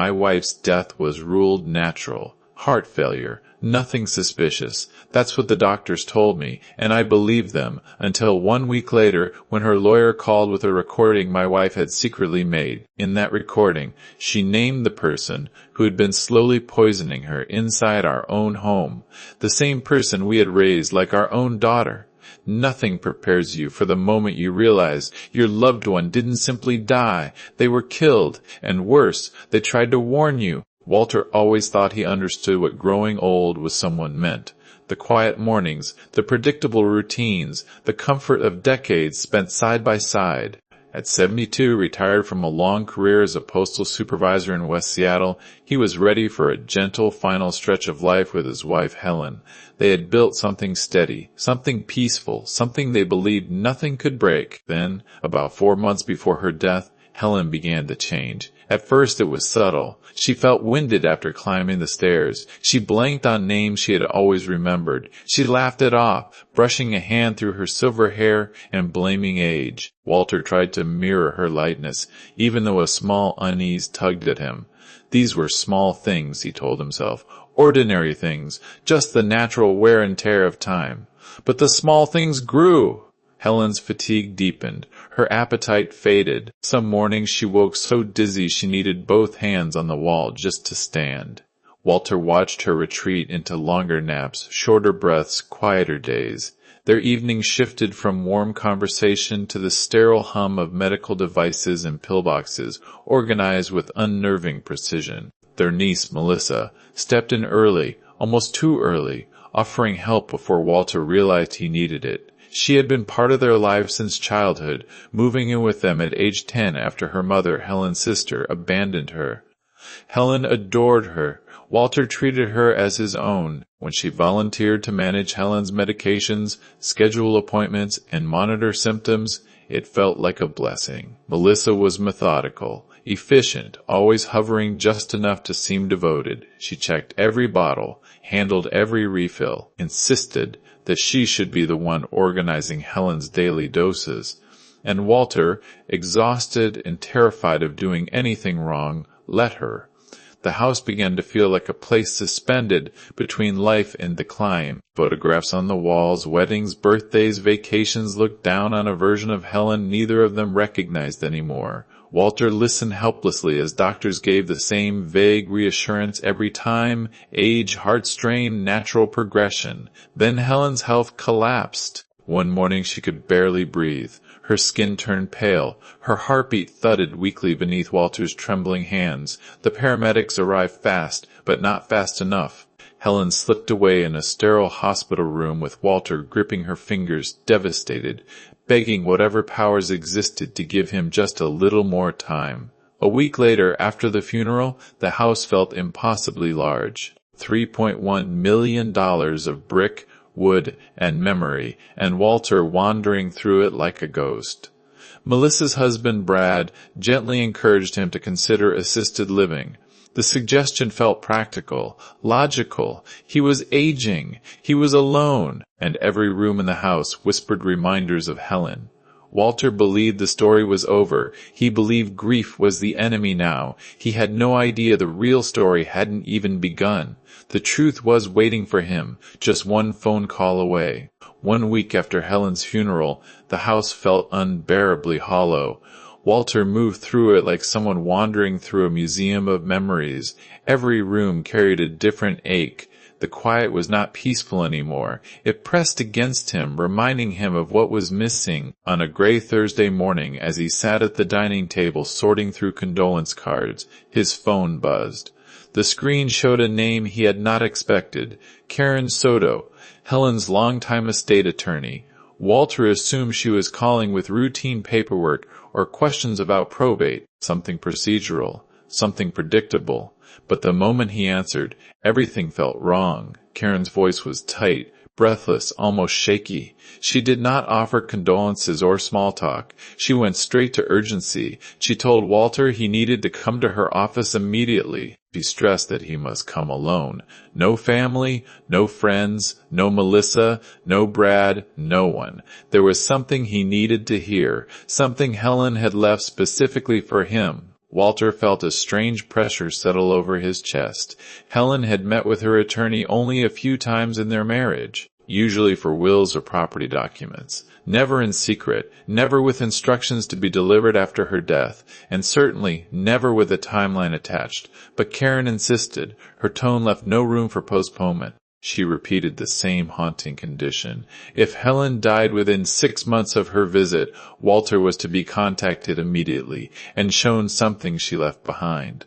My wife's death was ruled natural. Heart failure. Nothing suspicious. That's what the doctors told me, and I believed them, until 1 week later, when her lawyer called with a recording my wife had secretly made. In that recording, she named the person who had been slowly poisoning her inside our own home. The same person we had raised like our own daughter. Nothing prepares you for the moment you realize your loved one didn't simply die. They were killed, and worse, they tried to warn you. Walter always thought he understood what growing old with someone meant. The quiet mornings, the predictable routines, the comfort of decades spent side by side. At 72, retired from a long career as a postal supervisor in West Seattle, he was ready for a gentle final stretch of life with his wife Helen. They had built something steady, something peaceful, something they believed nothing could break. Then, about 4 months before her death, Helen began to change. At first it was subtle. She felt winded after climbing the stairs. She blanked on names she had always remembered. She laughed it off, brushing a hand through her silver hair and blaming age. Walter tried to mirror her lightness, even though a small unease tugged at him. These were small things, he told himself. Ordinary things, just the natural wear and tear of time. But the small things grew. Helen's fatigue deepened. Her appetite faded. Some mornings she woke so dizzy she needed both hands on the wall just to stand. Walter watched her retreat into longer naps, shorter breaths, quieter days. Their evenings shifted from warm conversation to the sterile hum of medical devices and pillboxes, organized with unnerving precision. Their niece, Melissa, stepped in early, almost too early, offering help before Walter realized he needed it. She had been part of their lives since childhood, moving in with them at age 10 after her mother, Helen's sister, abandoned her. Helen adored her. Walter treated her as his own. When she volunteered to manage Helen's medications, schedule appointments, and monitor symptoms, it felt like a blessing. Melissa was methodical, efficient, always hovering just enough to seem devoted. She checked every bottle, handled every refill, insisted that she should be the one organizing Helen's daily doses. And Walter, exhausted and terrified of doing anything wrong, let her. The house began to feel like a place suspended between life and decline. Photographs on the walls, weddings, birthdays, vacations looked down on a version of Helen neither of them recognized anymore. Walter listened helplessly as doctors gave the same vague reassurance every time: age, heart strain, natural progression. Then Helen's health collapsed. One morning she could barely breathe. Her skin turned pale. Her heartbeat thudded weakly beneath Walter's trembling hands. The paramedics arrived fast, but not fast enough. Helen slipped away in a sterile hospital room with Walter gripping her fingers, devastated, begging whatever powers existed to give him just a little more time. A week later, after the funeral, the house felt impossibly large. $3.1 million of brick, wood, and memory, and Walter wandering through it like a ghost. Melissa's husband, Brad, gently encouraged him to consider assisted living. The suggestion felt practical, logical. He was aging. He was alone. And every room in the house whispered reminders of Helen. Walter believed the story was over. He believed grief was the enemy now. He had no idea the real story hadn't even begun. The truth was waiting for him, just one phone call away. 1 week after Helen's funeral, the house felt unbearably hollow. Walter moved through it like someone wandering through a museum of memories. Every room carried a different ache. The quiet was not peaceful anymore. It pressed against him, reminding him of what was missing. On a gray Thursday morning, as he sat at the dining table sorting through condolence cards, his phone buzzed. The screen showed a name he had not expected: Karen Soto, Helen's longtime estate attorney. Walter assumed she was calling with routine paperwork or questions about probate, something procedural, something predictable. But the moment he answered, everything felt wrong. Karen's voice was tight, breathless, almost shaky. She did not offer condolences or small talk. She went straight to urgency. She told Walter he needed to come to her office immediately. She stressed that he must come alone. No family, no friends, no Melissa, no Brad, no one. There was something he needed to hear, something Helen had left specifically for him. Walter felt a strange pressure settle over his chest. Helen had met with her attorney only a few times in their marriage, usually for wills or property documents. Never in secret, never with instructions to be delivered after her death, and certainly never with a timeline attached. But Karen insisted. Her tone left no room for postponement. She repeated the same haunting condition. If Helen died within 6 months of her visit, Walter was to be contacted immediately and shown something she left behind.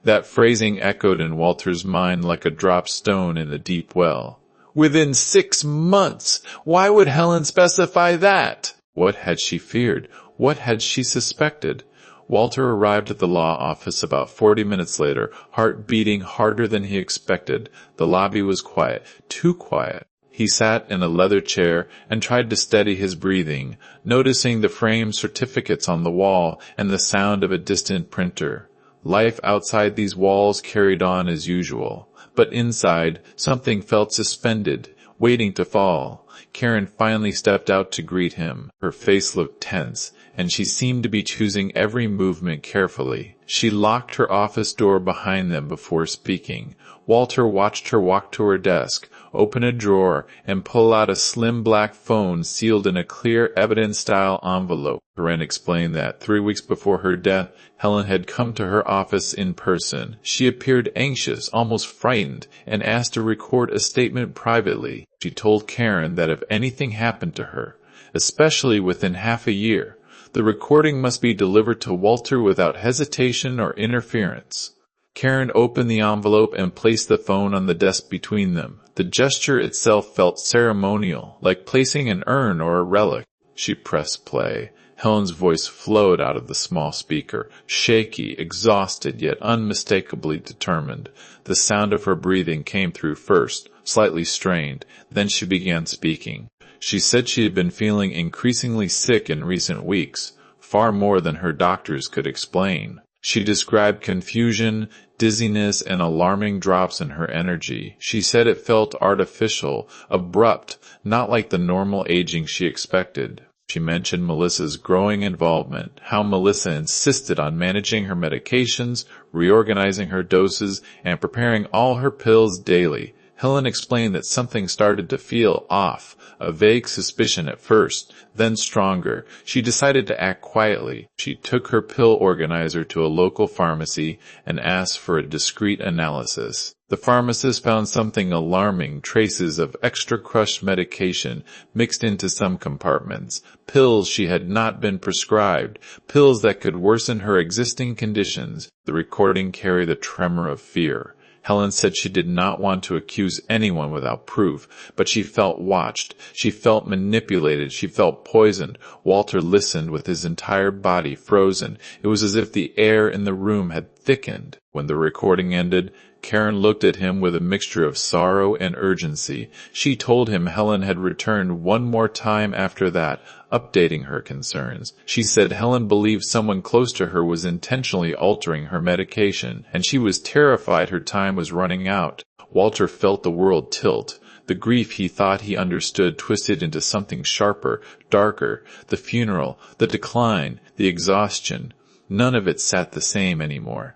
That phrasing echoed in Walter's mind like a dropped stone in a deep well. Within 6 months! Why would Helen specify that? What had she feared? What had she suspected? Walter arrived at the law office about 40 minutes later, heart beating harder than he expected. The lobby was quiet, too quiet. He sat in a leather chair and tried to steady his breathing, noticing the framed certificates on the wall and the sound of a distant printer. Life outside these walls carried on as usual, but inside, something felt suspended, waiting to fall. Karen finally stepped out to greet him. Her face looked tense, and she seemed to be choosing every movement carefully. She locked her office door behind them before speaking. Walter watched her walk to her desk, open a drawer, and pull out a slim black phone sealed in a clear evidence-style envelope. Karen explained that 3 weeks before her death, Helen had come to her office in person. She appeared anxious, almost frightened, and asked to record a statement privately. She told Karen that if anything happened to her, especially within half a year, the recording must be delivered to Walter without hesitation or interference. Karen opened the envelope and placed the phone on the desk between them. The gesture itself felt ceremonial, like placing an urn or a relic. She pressed play. Helen's voice flowed out of the small speaker, shaky, exhausted, yet unmistakably determined. The sound of her breathing came through first, slightly strained. Then she began speaking. She said she had been feeling increasingly sick in recent weeks, far more than her doctors could explain. She described confusion, dizziness, and alarming drops in her energy. She said it felt artificial, abrupt, not like the normal aging she expected. She mentioned Melissa's growing involvement, how Melissa insisted on managing her medications, reorganizing her doses, and preparing all her pills daily. Helen explained that something started to feel off, a vague suspicion at first, then stronger. She decided to act quietly. She took her pill organizer to a local pharmacy and asked for a discreet analysis. The pharmacist found something alarming, traces of extra crushed medication mixed into some compartments, pills she had not been prescribed, pills that could worsen her existing conditions. The recording carried a tremor of fear. Helen said she did not want to accuse anyone without proof, but she felt watched. She felt manipulated. She felt poisoned. Walter listened with his entire body frozen. It was as if the air in the room had thickened. When the recording ended, Karen looked at him with a mixture of sorrow and urgency. She told him Helen had returned one more time after that, updating her concerns. She said Helen believed someone close to her was intentionally altering her medication, and she was terrified her time was running out. Walter felt the world tilt. The grief he thought he understood twisted into something sharper, darker. The funeral, the decline, the exhaustion. None of it sat the same anymore.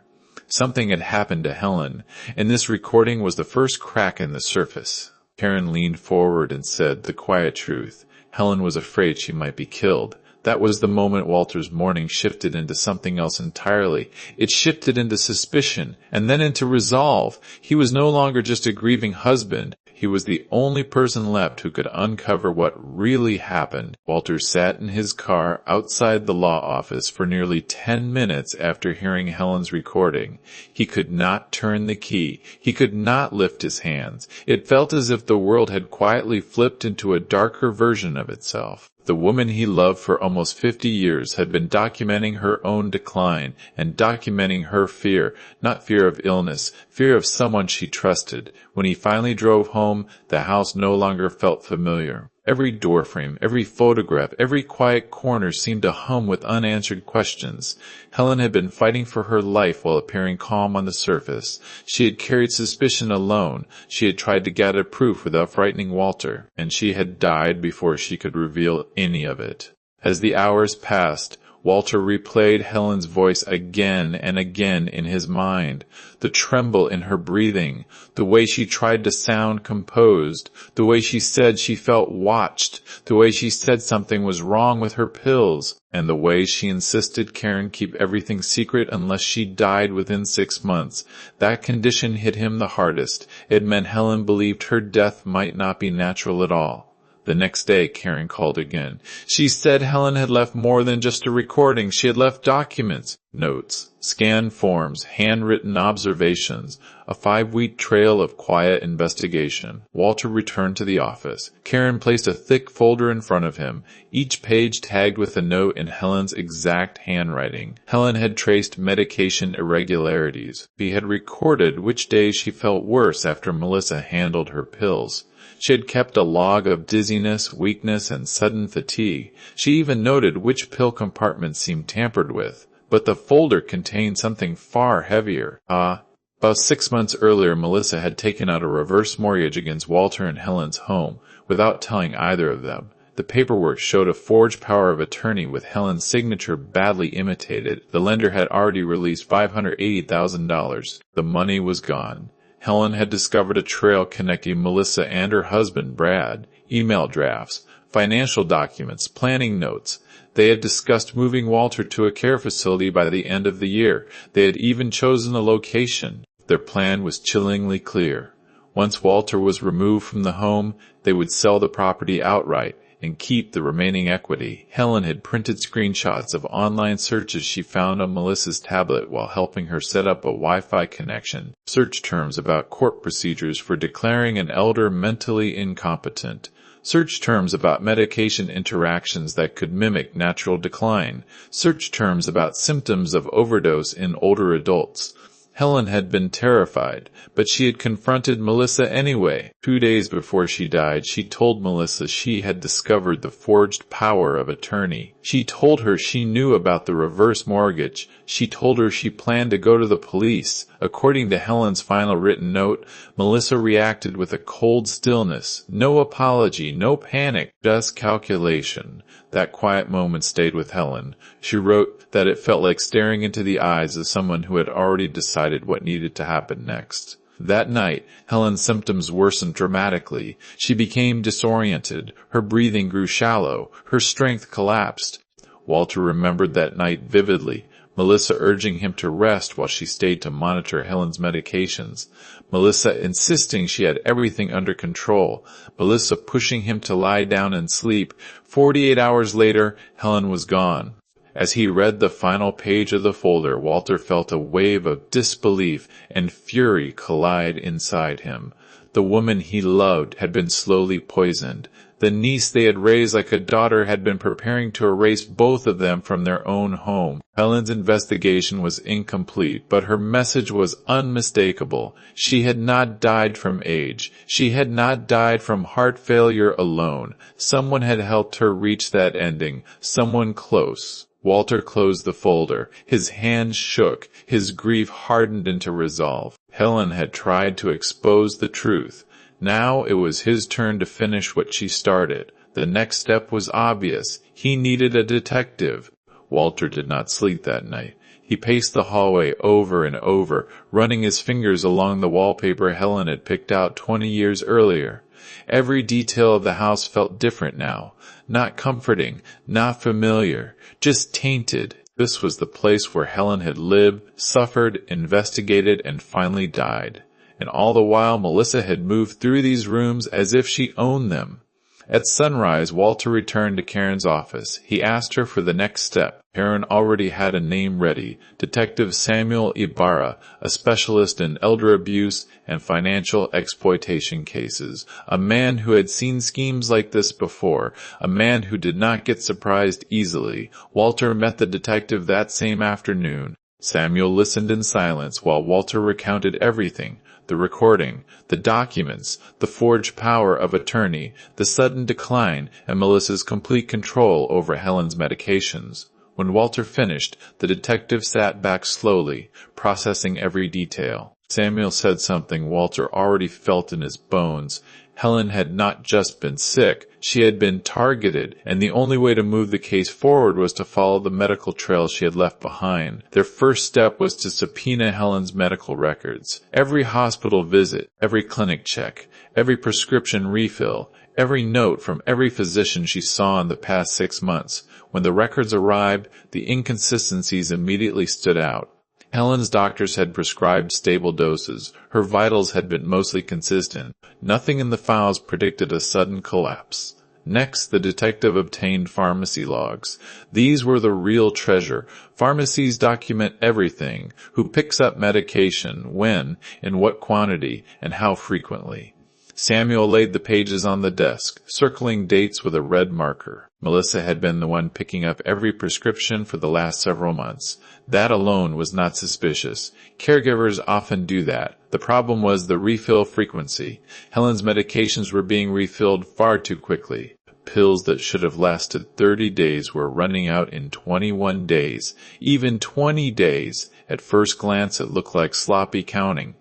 Something had happened to Helen, and this recording was the first crack in the surface. Karen leaned forward and said the quiet truth. Helen was afraid she might be killed. That was the moment Walter's mourning shifted into something else entirely. It shifted into suspicion, and then into resolve. He was no longer just a grieving husband. He was the only person left who could uncover what really happened. Walter sat in his car outside the law office for nearly 10 minutes after hearing Helen's recording. He could not turn the key. He could not lift his hands. It felt as if the world had quietly flipped into a darker version of itself. The woman he loved for almost 50 years had been documenting her own decline and documenting her fear, not fear of illness, fear of someone she trusted. When he finally drove home, the house no longer felt familiar. Every doorframe, every photograph, every quiet corner seemed to hum with unanswered questions. Helen had been fighting for her life while appearing calm on the surface. She had carried suspicion alone. She had tried to gather proof without frightening Walter, and she had died before she could reveal any of it. As the hours passed, Walter replayed Helen's voice again and again in his mind. The tremble in her breathing, the way she tried to sound composed, the way she said she felt watched, the way she said something was wrong with her pills, and the way she insisted Karen keep everything secret unless she died within 6 months. That condition hit him the hardest. It meant Helen believed her death might not be natural at all. The next day, Karen called again. She said Helen had left more than just a recording. She had left documents, notes, scanned forms, handwritten observations, a 5-week trail of quiet investigation. Walter returned to the office. Karen placed a thick folder in front of him, each page tagged with a note in Helen's exact handwriting. Helen had traced medication irregularities. She had recorded which days she felt worse after Melissa handled her pills. She had kept a log of dizziness, weakness, and sudden fatigue. She even noted which pill compartments seemed tampered with. But the folder contained something far heavier. About 6 months earlier, Melissa had taken out a reverse mortgage against Walter and Helen's home, without telling either of them. The paperwork showed a forged power of attorney with Helen's signature badly imitated. The lender had already released $580,000. The money was gone. Helen had discovered a trail connecting Melissa and her husband, Brad, email drafts, financial documents, planning notes. They had discussed moving Walter to a care facility by the end of the year. They had even chosen a location. Their plan was chillingly clear. Once Walter was removed from the home, they would sell the property outright and keep the remaining equity. Helen had printed screenshots of online searches she found on Melissa's tablet while helping her set up a Wi-Fi connection. Search terms about court procedures for declaring an elder mentally incompetent. Search terms about medication interactions that could mimic natural decline. Search terms about symptoms of overdose in older adults. Helen had been terrified, but she had confronted Melissa anyway. 2 days before she died, she told Melissa she had discovered the forged power of attorney. She told her she knew about the reverse mortgage. She told her she planned to go to the police. According to Helen's final written note, Melissa reacted with a cold stillness. No apology, no panic, just calculation. That quiet moment stayed with Helen. She wrote that it felt like staring into the eyes of someone who had already decided what needed to happen next. That night, Helen's symptoms worsened dramatically. She became disoriented. Her breathing grew shallow. Her strength collapsed. Walter remembered that night vividly. Melissa urging him to rest while she stayed to monitor Helen's medications. Melissa insisting she had everything under control. Melissa pushing him to lie down and sleep. 48 hours later, Helen was gone. As he read the final page of the folder, Walter felt a wave of disbelief and fury collide inside him. The woman he loved had been slowly poisoned. The niece they had raised like a daughter had been preparing to erase both of them from their own home. Helen's investigation was incomplete, but her message was unmistakable. She had not died from age. She had not died from heart failure alone. Someone had helped her reach that ending. Someone close. Walter closed the folder. His hands shook. His grief hardened into resolve. Helen had tried to expose the truth. Now it was his turn to finish what she started. The next step was obvious. He needed a detective. Walter did not sleep that night. He paced the hallway over and over, running his fingers along the wallpaper Helen had picked out 20 years earlier. Every detail of the house felt different now. Not comforting, not familiar, just tainted. This was the place where Helen had lived, suffered, investigated, and finally died. And all the while Melissa had moved through these rooms as if she owned them. At sunrise, Walter returned to Karen's office. He asked her for the next step. Karen already had a name ready. Detective Samuel Ibarra, a specialist in elder abuse and financial exploitation cases. A man who had seen schemes like this before. A man who did not get surprised easily. Walter met the detective that same afternoon. Samuel listened in silence while Walter recounted everything. The recording, the documents, the forged power of attorney, the sudden decline, and Melissa's complete control over Helen's medications. When Walter finished, the detective sat back slowly, processing every detail. Samuel said something Walter already felt in his bones. Helen had not just been sick, she had been targeted, and the only way to move the case forward was to follow the medical trail she had left behind. Their first step was to subpoena Helen's medical records. Every hospital visit, every clinic check, every prescription refill, every note from every physician she saw in the past 6 months. When the records arrived, the inconsistencies immediately stood out. Helen's doctors had prescribed stable doses. Her vitals had been mostly consistent. Nothing in the files predicted a sudden collapse. Next, the detective obtained pharmacy logs. These were the real treasure. Pharmacies document everything: who picks up medication, when, in what quantity, and how frequently. Samuel laid the pages on the desk, circling dates with a red marker. Melissa had been the one picking up every prescription for the last several months. That alone was not suspicious. Caregivers often do that. The problem was the refill frequency. Helen's medications were being refilled far too quickly. Pills that should have lasted 30 days were running out in 21 days. Even 20 days. At first glance, it looked like sloppy counting.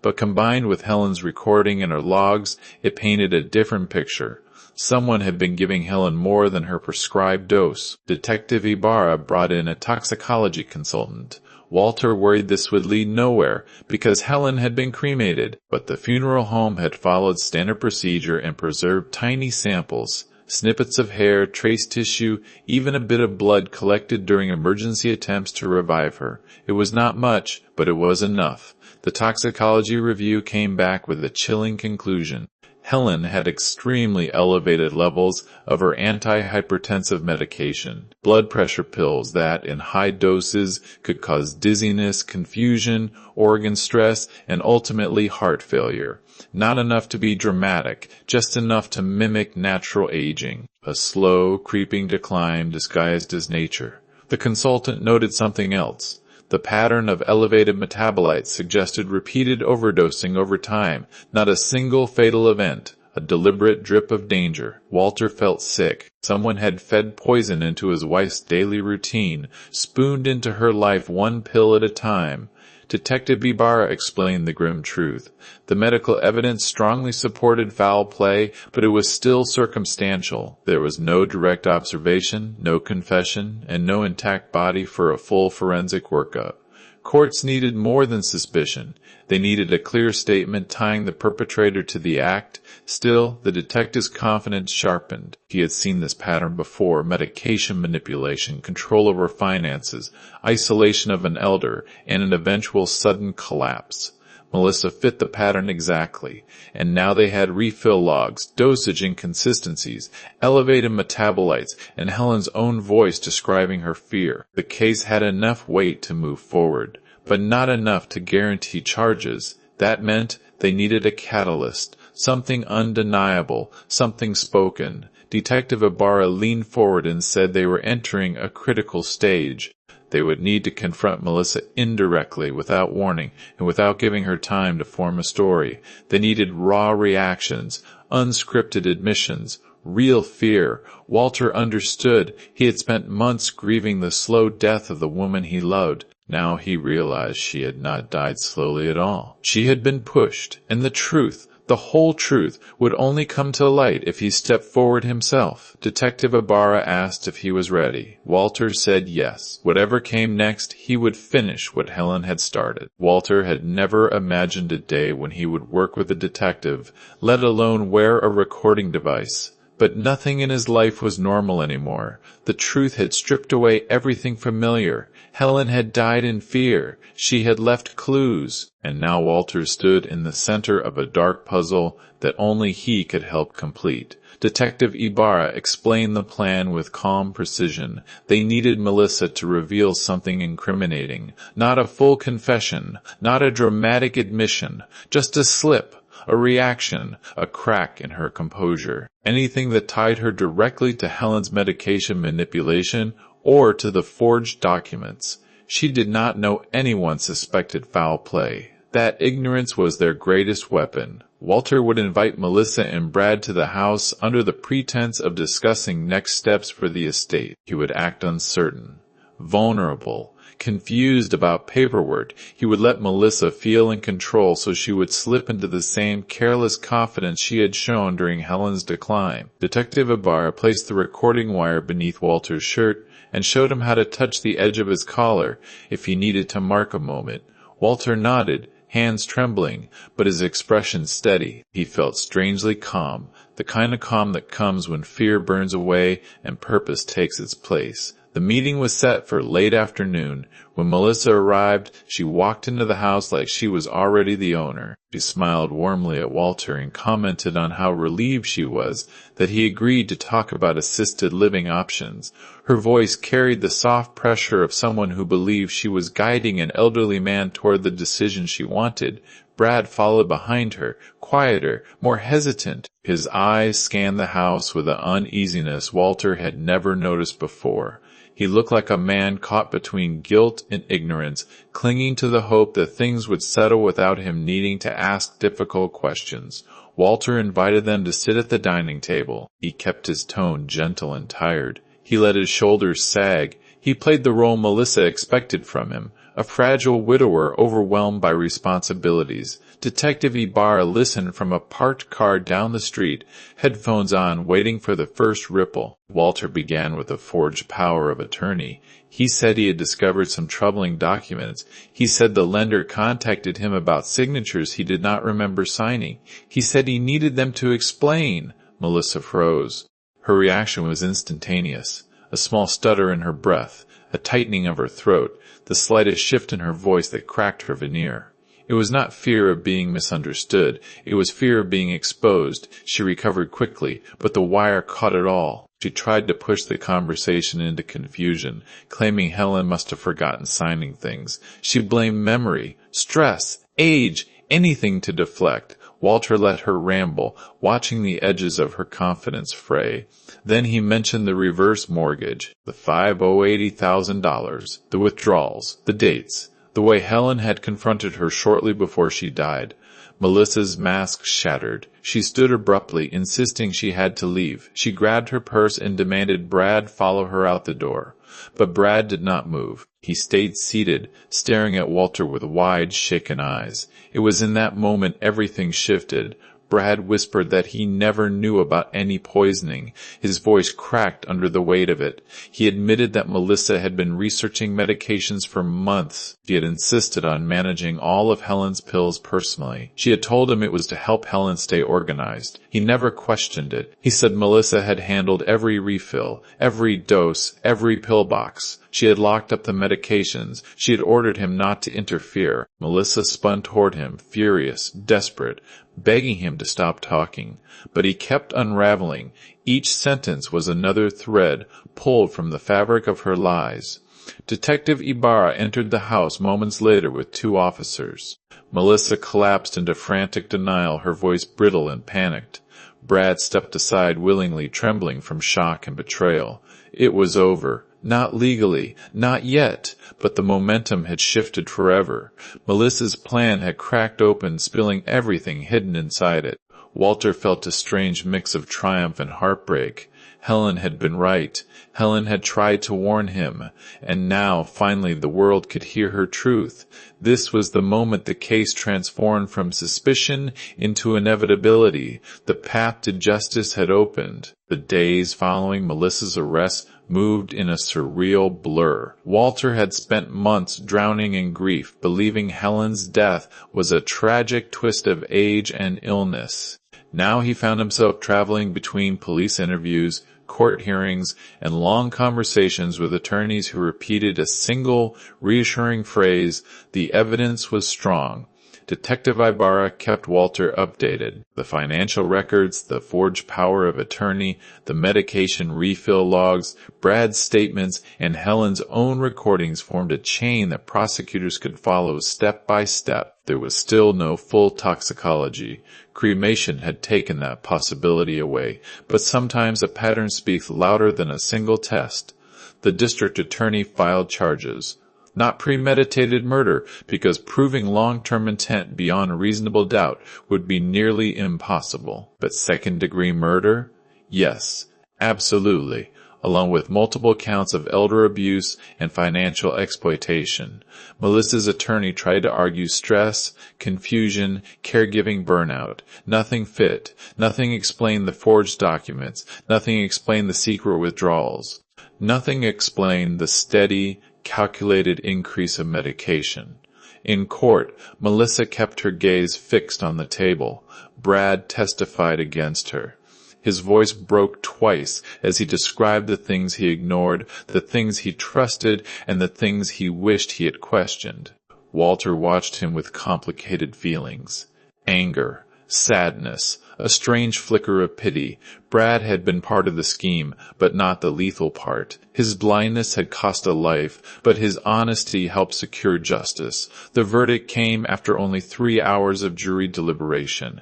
But combined with Helen's recording and her logs, it painted a different picture. Someone had been giving Helen more than her prescribed dose. Detective Ibarra brought in a toxicology consultant. Walter worried this would lead nowhere, because Helen had been cremated, but the funeral home had followed standard procedure and preserved tiny samples. Snippets of hair, trace tissue, even a bit of blood collected during emergency attempts to revive her. It was not much, but it was enough. The toxicology review came back with a chilling conclusion. Helen had extremely elevated levels of her antihypertensive medication, blood pressure pills that, in high doses, could cause dizziness, confusion, organ stress, and ultimately heart failure. Not enough to be dramatic, just enough to mimic natural aging, a slow, creeping decline disguised as nature. The consultant noted something else. The pattern of elevated metabolites suggested repeated overdosing over time, not a single fatal event, a deliberate drip of danger. Walter felt sick. Someone had fed poison into his wife's daily routine, spooned into her life one pill at a time. Detective Ibarra explained the grim truth. The medical evidence strongly supported foul play, but it was still circumstantial. There was no direct observation, no confession, and no intact body for a full forensic workup. Courts needed more than suspicion. They needed a clear statement tying the perpetrator to the act. Still, the detective's confidence sharpened. He had seen this pattern before: medication manipulation, control over finances, isolation of an elder, and an eventual sudden collapse. Melissa fit the pattern exactly, and now they had refill logs, dosage inconsistencies, elevated metabolites, and Helen's own voice describing her fear. The case had enough weight to move forward, but not enough to guarantee charges. That meant they needed a catalyst, something undeniable, something spoken. Detective Ibarra leaned forward and said they were entering a critical stage. They would need to confront Melissa indirectly, without warning, and without giving her time to form a story. They needed raw reactions, unscripted admissions, real fear. Walter understood. He had spent months grieving the slow death of the woman he loved. Now he realized she had not died slowly at all. She had been pushed, and the truth, the whole truth, would only come to light if he stepped forward himself. Detective Ibarra asked if he was ready. Walter said yes. Whatever came next, he would finish what Helen had started. Walter had never imagined a day when he would work with a detective, let alone wear a recording device. But nothing in his life was normal anymore. The truth had stripped away everything familiar. Helen had died in fear. She had left clues. And now Walter stood in the center of a dark puzzle that only he could help complete. Detective Ibarra explained the plan with calm precision. They needed Melissa to reveal something incriminating. Not a full confession, not a dramatic admission, just a slip, a reaction, a crack in her composure. Anything that tied her directly to Helen's medication manipulation or to the forged documents. She did not know anyone suspected foul play. That ignorance was their greatest weapon. Walter would invite Melissa and Brad to the house under the pretense of discussing next steps for the estate. He would act uncertain, vulnerable, confused about paperwork. He would let Melissa feel in control so she would slip into the same careless confidence she had shown during Helen's decline. Detective Ibarra placed the recording wire beneath Walter's shirt and showed him how to touch the edge of his collar if he needed to mark a moment. Walter nodded, hands trembling, but his expression steady. He felt strangely calm, the kind of calm that comes when fear burns away and purpose takes its place. The meeting was set for late afternoon. When Melissa arrived, she walked into the house like she was already the owner. She smiled warmly at Walter and commented on how relieved she was that he agreed to talk about assisted living options. Her voice carried the soft pressure of someone who believed she was guiding an elderly man toward the decision she wanted. Brad followed behind her, quieter, more hesitant. His eyes scanned the house with an uneasiness Walter had never noticed before. He looked like a man caught between guilt and ignorance, clinging to the hope that things would settle without him needing to ask difficult questions. Walter invited them to sit at the dining table. He kept his tone gentle and tired. He let his shoulders sag. He played the role Melissa expected from him, a fragile widower overwhelmed by responsibilities. Detective Ibarra listened from a parked car down the street, headphones on, waiting for the first ripple. Walter began with a forged power of attorney. He said he had discovered some troubling documents. He said the lender contacted him about signatures he did not remember signing. He said he needed them to explain. Melissa froze. Her reaction was instantaneous. A small stutter in her breath, a tightening of her throat, the slightest shift in her voice that cracked her veneer. It was not fear of being misunderstood. It was fear of being exposed. She recovered quickly, but the wire caught it all. She tried to push the conversation into confusion, claiming Helen must have forgotten signing things. She blamed memory, stress, age, anything to deflect. Walter let her ramble, watching the edges of her confidence fray. Then he mentioned the reverse mortgage, the $580,000, the withdrawals, the dates, the way Helen had confronted her shortly before she died. Melissa's mask shattered. She stood abruptly, insisting she had to leave. She grabbed her purse and demanded Brad follow her out the door. But Brad did not move. He stayed seated, staring at Walter with wide, shaken eyes. It was in that moment everything shifted. Brad whispered that he never knew about any poisoning. His voice cracked under the weight of it. He admitted that Melissa had been researching medications for months. She had insisted on managing all of Helen's pills personally. She had told him it was to help Helen stay organized. He never questioned it. He said Melissa had handled every refill, every dose, every pill box. She had locked up the medications. She had ordered him not to interfere. Melissa spun toward him, furious, desperate, begging him to stop talking. But he kept unraveling. Each sentence was another thread pulled from the fabric of her lies. Detective Ibarra entered the house moments later with 2 officers. Melissa collapsed into frantic denial, her voice brittle and panicked. Brad stepped aside willingly, trembling from shock and betrayal. It was over. Not legally, not yet, but the momentum had shifted forever. Melissa's plan had cracked open, spilling everything hidden inside it. Walter felt a strange mix of triumph and heartbreak. Helen had been right. Helen had tried to warn him, and now, finally, the world could hear her truth. This was the moment the case transformed from suspicion into inevitability. The path to justice had opened. The days following Melissa's arrest moved in a surreal blur. Walter had spent months drowning in grief, believing Helen's death was a tragic twist of age and illness. Now he found himself traveling between police interviews, court hearings, and long conversations with attorneys who repeated a single, reassuring phrase: the evidence was strong. Detective Ibarra kept Walter updated. The financial records, the forged power of attorney, the medication refill logs, Brad's statements, and Helen's own recordings formed a chain that prosecutors could follow step by step. There was still no full toxicology. Cremation had taken that possibility away, but sometimes a pattern speaks louder than a single test. The district attorney filed charges. Not premeditated murder, because proving long-term intent beyond a reasonable doubt would be nearly impossible. But second-degree murder? Yes, absolutely. along with multiple counts of elder abuse and financial exploitation. Melissa's attorney tried to argue stress, confusion, caregiving burnout. Nothing fit. Nothing explained the forged documents. Nothing explained the secret withdrawals. Nothing explained the steady, calculated increase of medication. In court, Melissa kept her gaze fixed on the table. Brad testified against her. His voice broke twice as he described the things he ignored, the things he trusted, and the things he wished he had questioned. Walter watched him with complicated feelings. Anger, sadness, a strange flicker of pity. Brad had been part of the scheme, but not the lethal part. His blindness had cost a life, but his honesty helped secure justice. The verdict came after only 3 hours of jury deliberation.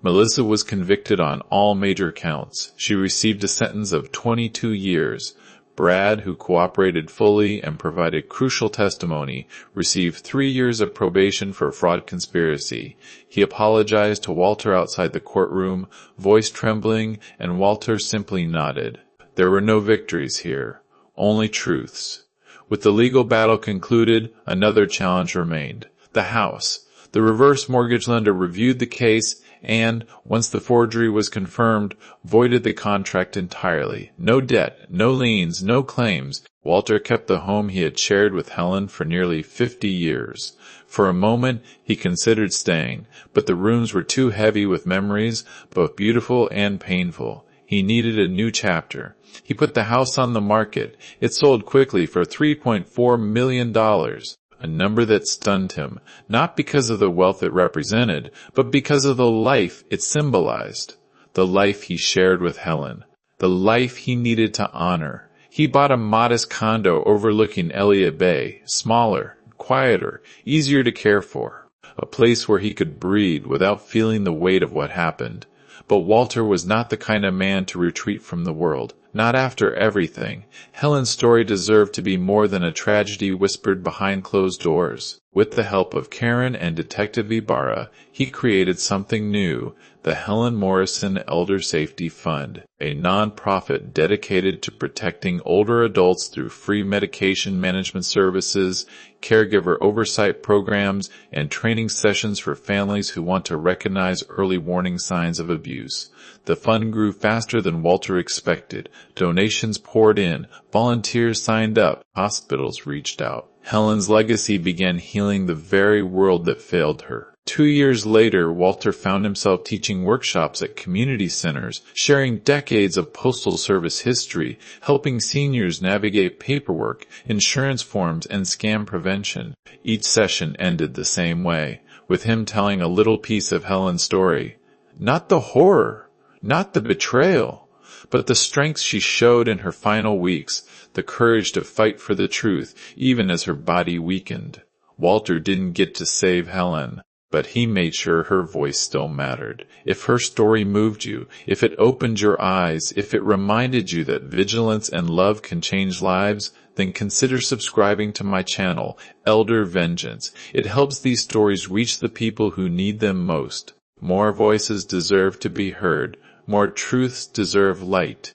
Melissa was convicted on all major counts. She received a sentence of 22 years. Brad, who cooperated fully and provided crucial testimony, received 3 years of probation for fraud conspiracy. He apologized to Walter outside the courtroom, voice trembling, and Walter simply nodded. There were no victories here, only truths. With the legal battle concluded, another challenge remained. The house. The reverse mortgage lender reviewed the case and, once the forgery was confirmed, voided the contract entirely. No debt, no liens, no claims. Walter kept the home he had shared with Helen for nearly 50 years. For a moment, he considered staying, but the rooms were too heavy with memories, both beautiful and painful. He needed a new chapter. He put the house on the market. It sold quickly for $3.4 million. A number that stunned him, not because of the wealth it represented, but because of the life it symbolized. The life he shared with Helen. The life he needed to honor. He bought a modest condo overlooking Elliott Bay, smaller, quieter, easier to care for. A place where he could breathe without feeling the weight of what happened. But Walter was not the kind of man to retreat from the world. Not after everything. Helen's story deserved to be more than a tragedy whispered behind closed doors. With the help of Karen and Detective Ibarra, he created something new, the Helen Morrison Elder Safety Fund, a non-profit dedicated to protecting older adults through free medication management services, caregiver oversight programs, and training sessions for families who want to recognize early warning signs of abuse. The fund grew faster than Walter expected. Donations poured in. Volunteers signed up. Hospitals reached out. Helen's legacy began healing the very world that failed her. 2 years later, Walter found himself teaching workshops at community centers, sharing decades of postal service history, helping seniors navigate paperwork, insurance forms, and scam prevention. Each session ended the same way, with him telling a little piece of Helen's story. Not the horror. Not the betrayal, but the strength she showed in her final weeks, the courage to fight for the truth, even as her body weakened. Walter didn't get to save Helen, but he made sure her voice still mattered. If her story moved you, if it opened your eyes, if it reminded you that vigilance and love can change lives, then consider subscribing to my channel, Elder Vengeance. It helps these stories reach the people who need them most. More voices deserve to be heard. More truths deserve light.